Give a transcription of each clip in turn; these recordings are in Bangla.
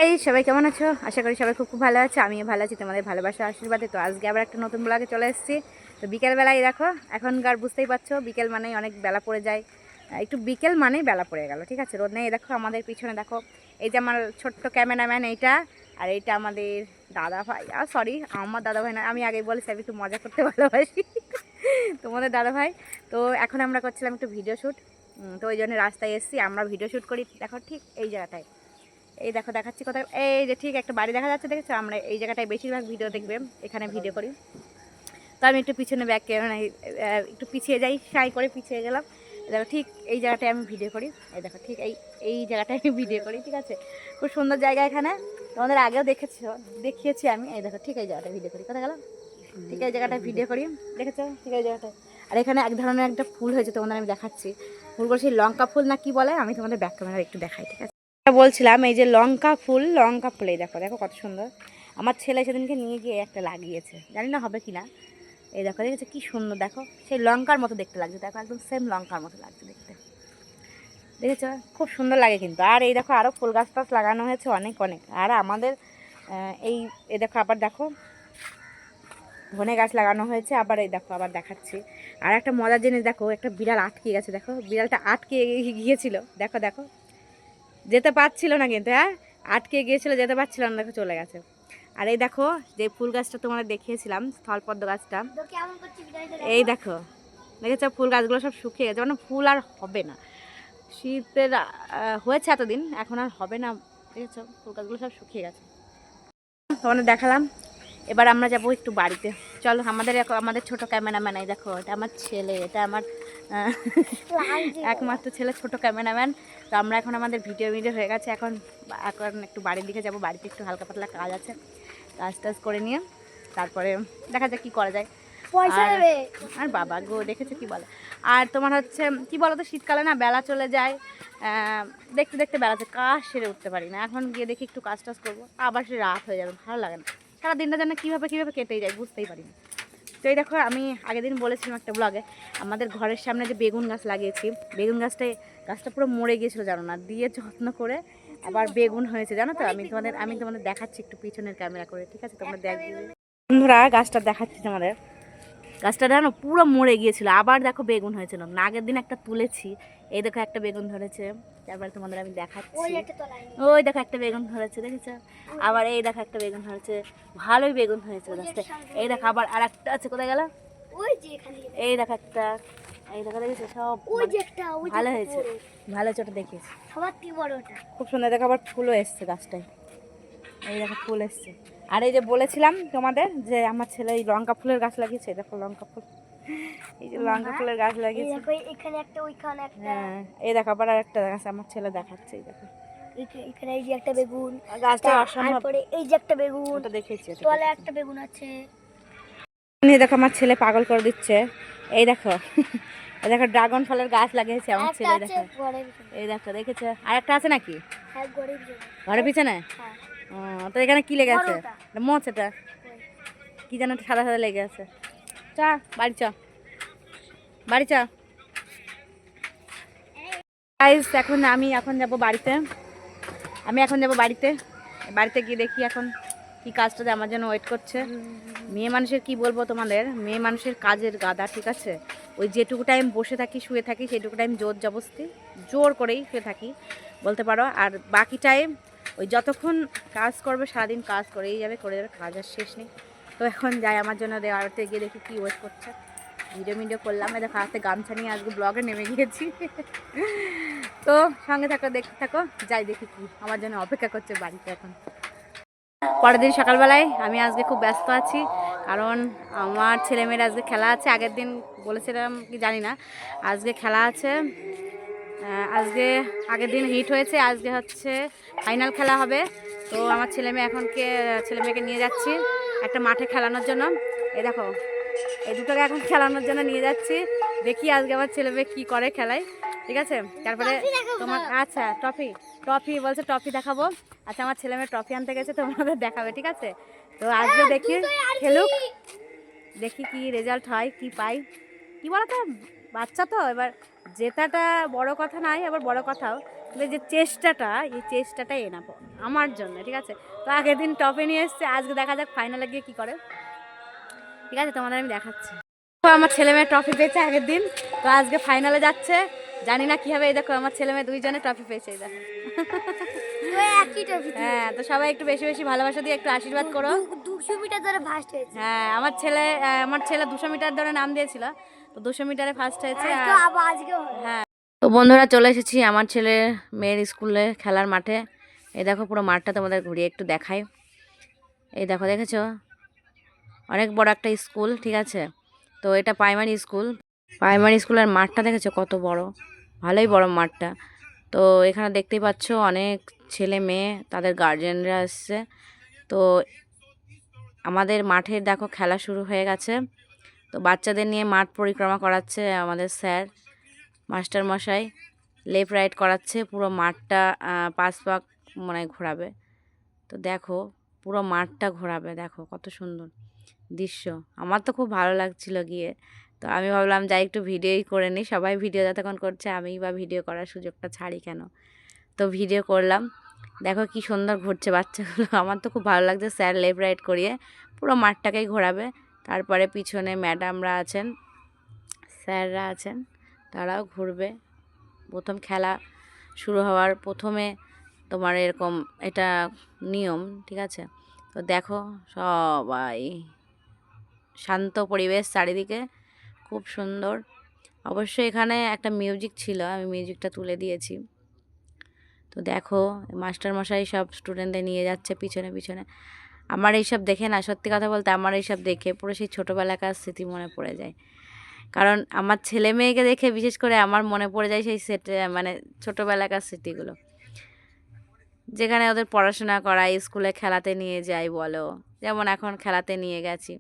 এই সবাই কেমন আছো? আশা করি সবাই খুব ভালো আছে। আমিও ভালো আছি তোমাদের ভালোবাসা আশীর্বাদে। তো আজকে আবার একটা নতুন ব্লগে চলে এসেছি। তো বিকেলবেলায় দেখো, এখনকার বুঝতেই পারছো বিকেল মানেই অনেক বেলা পড়ে যায়। একটু বিকেল মানেই বেলা পড়ে গেল, ঠিক আছে? রোদ নেই। দেখো আমাদের পিছনে দেখো, এই যে আমার ছোট্ট ক্যামেরাম্যান এইটা, আর এইটা আমাদের দাদা ভাই। আর সরি, আমার দাদা ভাই না, আমি আগেই বলেছি আমি একটু মজা করতে ভালোবাসি। তোমাদের দাদা ভাই। তো এখন আমরা করছিলাম একটু ভিডিও শ্যুট। তো ওই জন্য রাস্তায় এসেছি, আমরা ভিডিও শ্যুট করি দেখো ঠিক এই জায়গাটায়। এই দেখো দেখাচ্ছি কোথায়, এই যে ঠিক একটা বাড়ি দেখা যাচ্ছে, দেখেছো? আমরা এই জায়গাটায় বেশিরভাগ ভিডিও দেখবে, এখানে ভিডিও করি। তো আমি একটু পিছনে ব্যাক ক্যামেরা একটু পিছিয়ে যাই, সাই করে পিছিয়ে গেলাম। দেখো ঠিক এই জায়গাটায় আমি ভিডিও করি। এই দেখো ঠিক এই জায়গাটায় আমি ভিডিও করি, ঠিক আছে? খুব সুন্দর জায়গা এখানে, তোমাদের আগেও দেখিয়েছি আমি। এই দেখো ঠিক এই জায়গাটায় ভিডিও করি, কোথায় গেলাম? ঠিক এই জায়গাটায় ভিডিও করি, দেখেছো? ঠিক এই জায়গাটায়। আর এখানে এক ধরনের একটা ফুল হয়েছে, তোমাদের আমি দেখাচ্ছি। ফুলগুলো সেই লঙ্কা ফুল না কি বলে, আমি তোমাদের ব্যাক ক্যামেরা একটু দেখাই, ঠিক আছে? বলছিলাম এই যে লঙ্কা ফুল এই দেখো দেখো কত সুন্দর। আমার ছেলে সেদিনকে নিয়ে গিয়ে একটা লাগিয়েছে, জানি না হবে কি না। এই দেখো দেখেছো কি সুন্দর, দেখো সেই লঙ্কার মতো দেখতে লাগছে, দেখো একদম সেম লঙ্কার মতো লাগছে দেখতে, দেখেছো? খুব সুন্দর লাগে কিন্তু। আর এই দেখো আরও ফুল গাছ টাছ লাগানো হয়েছে অনেক অনেক। আর আমাদের এই দেখো আবার দেখো ধনে গাছ লাগানো হয়েছে। আবার এই দেখো আবার দেখাচ্ছি আর একটা মজার জিনিস, দেখো একটা বিড়াল আটকে গেছে, দেখো বিড়ালটা আটকে গিয়েছিল, দেখো দেখো যেতে পারছিল না কিন্তু, হ্যাঁ আটকে গিয়েছিল, যেতে পারছিল না, দেখো চলে গেছে। আর এই দেখো যে ফুল গাছটা তোমাদের দেখিয়েছিলাম, স্থলপদ্ম গাছটা, এই দেখো দেখেছো ফুল গাছগুলো সব শুকিয়ে গেছে, মানে ফুল আর হবে না। শীতের হয়েছে এতদিন, এখন আর হবে না, দেখেছো ফুল গাছগুলো সব শুকিয়ে গেছে। তোমাদের দেখালাম। এবার আমরা যাব একটু বাড়িতে, চলো। আমাদের ছোট ক্যামেরাম্যান, এই দেখো এটা আমার ছেলে, এটা আমার একমাত্র ছেলে, ছোট ক্যামেরাম্যান। তো আমরা এখন আমাদের ভিডিও হয়ে গেছে, এখন এখন একটু বাড়ির দিকে যাব। বাড়িতে একটু হালকা পাতলা কাজ আছে, কাজ টাজ করে নিয়ে তারপরে দেখা যাক কী করা যায়। আর বাবা গো, দেখেছো কি বলে। আর তোমার হচ্ছে কি বলো তো, শীতকালে না বেলা চলে যায়, দেখতে দেখতে বেলাতে কাজ সেরে উঠতে পারি না। এখন গিয়ে দেখি একটু কাজ টাজ করবো, আবার সে রাত হয়ে যাবে, ভালো লাগে না। সারা দিনটা যেন কীভাবে কেটেই যায় বুঝতেই পারি না। তো এই দেখো, আমি আগের দিন বলেছিলাম একটা ব্লগে, আমাদের ঘরের সামনে যে বেগুন গাছ লাগিয়েছি, বেগুন গাছটা পুরো মরে গিয়েছিলো, জানো না, দিয়ে যত্ন করে আবার বেগুন হয়েছে, জানো তো? আমি তোমাদের দেখাচ্ছি একটু পিছনের ক্যামেরা করে, ঠিক আছে? তোমরা দেখবে বন্ধুরা, গাছটা দেখাচ্ছি তোমাদের। গাছটা জানো পুরো মরে গিয়েছিল, আবার দেখো বেগুন হয়েছিল। আগের দিন একটা তুলেছি, এই দেখো একটা বেগুন ধরেছে। তারপরে তোমাদের আমি দেখাচ্ছি, ওই দেখো একটা বেগুন ধরেছে, দেখেছো? আবার এই দেখো একটা বেগুন ধরেছে, ভালোই বেগুন হয়েছে গাছটা। এই দেখো আবার আর একটা আছে, কোথায় গেল? এই দেখো একটা, এই দেখো দেখেছো? সব ভালো হয়েছে, ভালো হয়েছে, ওটা দেখিয়েছি খুব সুন্দর। দেখো আবার ফুলও এসছে গাছটায়, এই দেখো ফুল এসছে। আর এই যে বলেছিলাম তোমাদের যে আমার ছেলে এই লঙ্কা ফুলের গাছ লাগিয়েছে, দেখো লঙ্কা ফুল, এই যে লঙ্কা ফুলের গাছ লাগিয়েছে এখানে একটা, ওইখানে একটা। হ্যাঁ, এই দেখো আবার একটা গাছ আমার ছেলে দেখাচ্ছে, এই দেখো এখানে এই যে একটা বেগুন, গাছটা অসম্ভব। তারপরে এই যে একটা বেগুন, ওটা দেখেছি, তলে একটা বেগুন আছে। এই দেখো আমার ছেলে পাগল করে দিচ্ছে, এই দেখো এই দেখো ড্রাগন ফলের গাছ লাগিয়েছে আমার ছেলে, দেখো এই দেখো, দেখেছো? আর একটা আছে নাকি ঘরের পিছনে? তো এখানে কি লেগে আছে? মোচ, এটা কি যেন সাদা সাদা লেগে আছে। চা বাড়ি, চ বাড়ি, চ। এখন আমি যাব বাড়িতে, বাড়িতে গিয়ে দেখি এখন কি কাজটা আমার জন্য ওয়েট করছে। মেয়ে মানুষের কি বলবো তোমাদের, মেয়ে মানুষের কাজের গাদা, ঠিক আছে? ওই যেটুকু টাইম বসে থাকি শুয়ে থাকি, সেটুকু টাইম জোর করেই শুয়ে থাকি বলতে পারো। আর বাকি টাইম ওই যতক্ষণ কাজ করবে, সারাদিন কাজ করেই যাবে, কাজ আর শেষ নেই। তো এখন যাই আমার জন্য দেওয়াতে গিয়ে দেখি কি ওয়েট করছে। ভিডিও করলাম, দেখো হাতে গামছা নিয়ে আজকে ব্লগে নেমে গিয়েছি। তো সঙ্গে থাকো, দেখতে থাকো, যাই দেখি কি আমার জন্য অপেক্ষা করছে বাড়িতে। এখন পরের দিন সকালবেলায় আমি আজকে খুব ব্যস্ত আছি, কারণ আমার ছেলেমেয়েরা আজকে খেলা আছে। আগের দিন বলেছিলাম কি জানি না, আজকে খেলা আছে। আজকে আগের দিন হিট হয়েছে, আজকে হচ্ছে ফাইনাল খেলা হবে। তো আমার ছেলেমেয়েকে নিয়ে যাচ্ছি একটা মাঠে খেলানোর জন্য। এই দেখো এই দুটোকে এখন খেলানোর জন্য নিয়ে যাচ্ছি, দেখি আজকে আমার ছেলেমেয়ে কী করে খেলায়, ঠিক আছে? তারপরে তোমার আচ্ছা ট্রফি বলছে, ট্রফি দেখাবো। আচ্ছা আমার ছেলেমেয়ে ট্রফি আনতে গেছে, তোমাদের দেখাবে, ঠিক আছে? তো আজকে দেখি খেলুক, দেখি কি রেজাল্ট হয়, কি পাই। কি বলো তো, বাচ্চা তো এবার জেতাটা বড় কথা নাই, আবার বড় কথাও এই যে চেষ্টাটা, এই চেষ্টাটাই এনাফ আমার জন্য, ঠিক আছে। তো আগের দিন টপে নিয়ে এসছে, আজকে দেখা যাক ফাইনালে গিয়ে কী করে, ঠিক আছে, তোমাদের আমি দেখাচ্ছি। তো আমার ছেলে মেয়ে ট্রফি পেয়েছে আগের দিন, তো আজকে ফাইনালে যাচ্ছে, জানি না কী হবে। এই দেখো আমার ছেলে মেয়ে দুইজনে ট্রফি পেয়েছে, এই দেখো। একই ট্রফি। হ্যাঁ, তো সবাই একটু বেশি বেশি ভালোবাসা দিয়ে একটু আশীর্বাদ করো। 200 মিটার ধরে ফার্স্ট হয়েছে। হ্যাঁ, আমার ছেলে 200 মিটার ধরে নাম দিয়েছিল, তো 200 মিটারে ফার্স্ট হয়েছে। আজকেও হবে। হ্যাঁ, তো বন্ধুরা চলে এসেছি আমার ছেলে মেয়ের স্কুলে খেলার মাঠে। এই দেখো পুরো মাঠটা তোমাদের ঘুরিয়ে একটু দেখাই। এই দেখো, দেখেছো, অনেক বড় একটা স্কুল, ঠিক আছে। তো এটা প্রাইমারি স্কুল। প্রাইমারি স্কুলের মাঠটা দেখেছো কত বড়, ভালোই বড় মাঠটা। তো এখানে দেখতেই পাচ্ছ অনেক ছেলে মেয়ে, তাদের গার্জেনরা এসছে। তো আমাদের মাঠের দেখো খেলা শুরু হয়ে গেছে। তো বাচ্চাদের নিয়ে মাঠ পরিক্রমা করাচ্ছে আমাদের স্যার মাস্টার মশাই, লেফট রাইট করাচ্ছে, পুরো মাঠটা 5 পাক মনে হয় ঘোরাবে। তো দেখো পুরো মাঠটা ঘোরাবে, দেখো কত সুন্দর দৃশ্য। আমার তো খুব ভালো লাগছিল গিয়ে, তো আমি ভাবলাম যাই একটু ভিডিওই করে নিই। সবাই ভিডিও যতক্ষণ করছে আমিই বা ভিডিও করার সুযোগটা ছাড়ি কেন, তো ভিডিও করলাম। দেখো কি সুন্দর ঘুরছে বাচ্চাগুলো, আমার তো খুব ভালো লাগছে। স্যার লেফট রাইট করিয়ে পুরো মাঠটাকেই ঘোরাবে। তারপরে পিছনে ম্যাডামরা আছেন, স্যাররা আছেন, তারাও ঘুরবে। প্রথম খেলা শুরু হওয়ার প্রথমে তোমার এরকম এটা নিয়ম, ঠিক আছে। তো দেখো সবাই শান্ত পরিবেশ চারিদিকে, খুব সুন্দর। অবশ্যই এখানে একটা মিউজিক ছিল, আমি মিউজিকটা তুলে দিয়েছি। তো দেখো মাস্টারমশাই সব স্টুডেন্টদের নিয়ে যাচ্ছে পিছনে পিছনে। আমার এইসব দেখে না, সত্যি কথা বলতে আমার এইসব দেখে পুরো সেই ছোটোবেলাকার স্মৃতি মনে পড়ে যায়। কারণ আমার ছেলে মেয়েকে দেখে বিশেষ করে আমার মনে পড়ে যায় সেই মানে ছোটোবেলাকার স্মৃতিগুলো, যেখানে ওদের পড়াশোনা করাই, স্কুলে খেলাতে নিয়ে যাই বলো, যেমন এখন খেলাতে নিয়ে গেছি।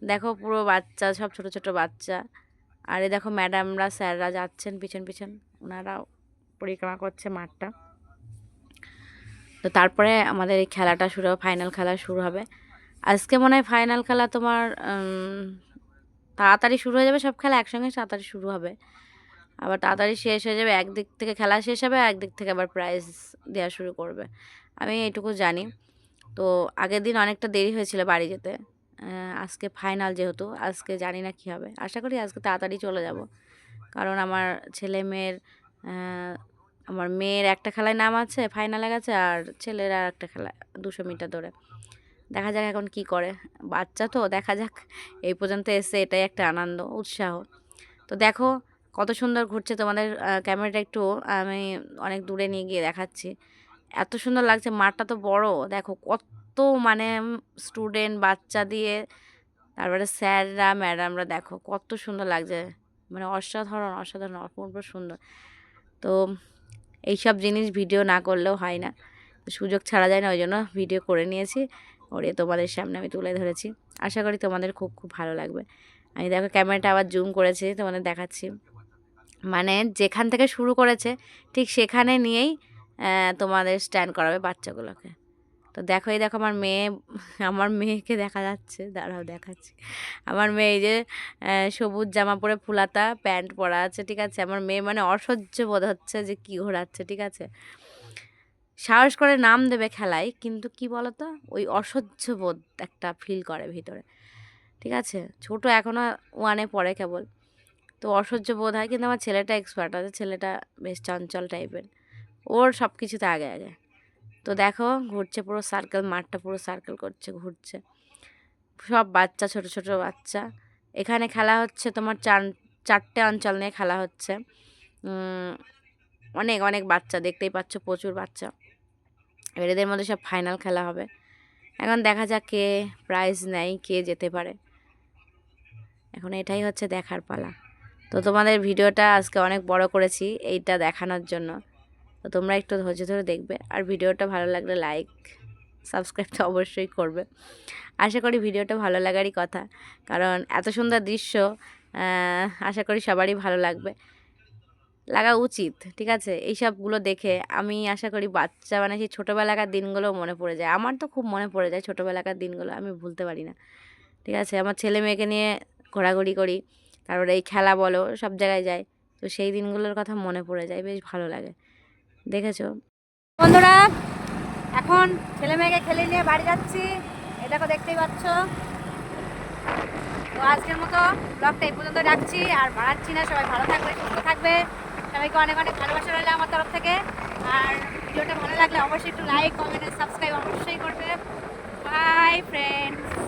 দেখো পুরো বাচ্চা, সব ছোট ছোট বাচ্চা। আর এই দেখো ম্যাডামরা স্যাররা যাচ্ছেন পিছন পিছন, ওনারাও পরিক্রমা করছে মাঠটা। তো তারপরে আমাদের এই খেলাটা শুরু হবে, ফাইনাল খেলা শুরু হবে আজকে। মনে হয় ফাইনাল খেলা তোমার তাড়াতাড়ি শুরু হয়ে যাবে, সব খেলা একসঙ্গে তাড়াতাড়ি শুরু হবে, আবার তাড়াতাড়ি শেষ হয়ে যাবে। একদিক থেকে খেলা শেষ হবে, একদিক থেকে আবার প্রাইজ দেওয়া শুরু করবে, আমি এইটুকু জানি। তো আগের দিন অনেকটা দেরি হয়েছিল বাড়ি যেতে, আজকে ফাইনাল যেহেতু, আজকে জানি না কী হবে। আশা করি আজকে তাড়াতাড়ি চলে যাব, কারণ আমার ছেলে মেয়ের আমার মেয়ের একটা খেলায় নাম আছে, ফাইনালে গেছে, আর ছেলের আর একটা খেলা 200 মিটার দৌড়ে। দেখা যাক এখন কি করে, বাচ্চা তো, দেখা যাক। এই পর্যন্ত এসে এটাই একটা আনন্দ উৎসাহ। তো দেখো কত সুন্দর ঘুরছে, তোমাদের ক্যামেরাটা একটু আমি অনেক দূরে নিয়ে গিয়ে দেখাচ্ছি। এত সুন্দর লাগছে, মাঠটা তো বড়, দেখো কত মানে স্টুডেন্ট বাচ্চা দিয়ে, তারপরে স্যাররা ম্যাডামরা, দেখো কত সুন্দর লাগছে, মানে অসাধারণ অসাধারণ অপূর্ব সুন্দর। তো এইসব জিনিস ভিডিও না করলেও হয় না, সুযোগ ছাড়া যায় না, ওই জন্য ভিডিও করে নিয়েছি, ওরে তোমাদের সামনে আমি তুলে ধরেছি। আশা করি তোমাদের খুব খুব ভালো লাগবে। আমি দেখো ক্যামেরাটা আবার জুম করেছি, তোমাদের দেখাচ্ছি। মানে যেখান থেকে শুরু করেছে ঠিক সেখানে নিয়েই তোমাদের স্ট্যান্ড করাবে বাচ্চাগুলোকে। তো দেখো, এই দেখো আমার মেয়েকে দেখা যাচ্ছে, দাঁড়াও দেখাচ্ছি। আমার মেয়ে এই যে সবুজ জামা পরে ফুলাতা প্যান্ট পরা আছে, ঠিক আছে। আমার মেয়ে মানে অসহ্য বোধ হচ্ছে যে কি ঘোরাচ্ছে, ঠিক আছে। সাহস করে নাম দেবে খেলায়, কিন্তু কি বলতো, ওই অসহ্য বোধ একটা ফিল করে ভিতরে, ঠিক আছে। ছোট এখনও 1-এ পড়ে কেবল, তো অসহ্য বোধ হয়। কিন্তু আমার ছেলেটা এক্সপার্ট আছে, ছেলেটা বেশ চঞ্চল টাইপের, ওর সব কিছুতে আগে আগে। তো দেখো ঘুরছে পুরো সার্কেল, মাঠটা পুরো সার্কেল করছে, ঘুরছে, সব বাচ্চা, ছোট ছোট বাচ্চা। এখানে খেলা হচ্ছে তোমার 4টে অঞ্চল নিয়ে খেলা হচ্ছে। অনেক অনেক বাচ্চা, দেখতেই পাচ্ছ প্রচুর বাচ্চা। এবার এদের মধ্যে সব ফাইনাল খেলা হবে, এখন দেখা যাক কে প্রাইজ নেয়, কে যেতে পারে, এখন এটাই হচ্ছে দেখার পালা। তো তোমাদের ভিডিওটা আজকে অনেক বড় করেছি এইটা দেখানোর জন্য, তো তোমরা একটু ধৈর্য ধরে দেখবে, আর ভিডিওটা ভালো লাগলে লাইক সাবস্ক্রাইব তো অবশ্যই করবে। আশা করি ভিডিওটা ভালো লাগারই কথা, কারণ এত সুন্দর দৃশ্য আশা করি সবারই ভালো লাগা উচিত, ঠিক আছে। এইসবগুলো দেখে আমি আশা করি বাচ্চা মানে সেই ছোটোবেলাকার দিনগুলো মনে পড়ে যায়। আমার তো খুব মনে পড়ে যায় ছোটোবেলাকার দিনগুলো, আমি ভুলতে পারি না, ঠিক আছে। আমার ছেলে মেয়েকে নিয়ে ঘোরাঘুরি করি, তারপরে এই খেলা বলো সব জায়গায় যাই, তো সেই দিনগুলোর কথা মনে পড়ে যায়, বেশ ভালো লাগে। দেখেছো বন্ধুরা, এখন ছেলে মেয়েকে খেলে নিয়ে বাড়ি যাচ্ছি। এই দেখো, দেখতেই পাচ্ছ। তো আজকের মতো ব্লগটা এই পর্যন্ত রাখছি, আর বাড়াচ্ছি না। সবাই ভালো থাকবে, সুস্থ থাকবে। সবাইকে অনেক অনেক ভালোবাসা রইলো আমার তরফ থেকে। আর ভিডিওটা ভালো লাগলে অবশ্যই একটু লাইক, কমেন্ট, সাবস্ক্রাইব অবশ্যই করবে। By friends.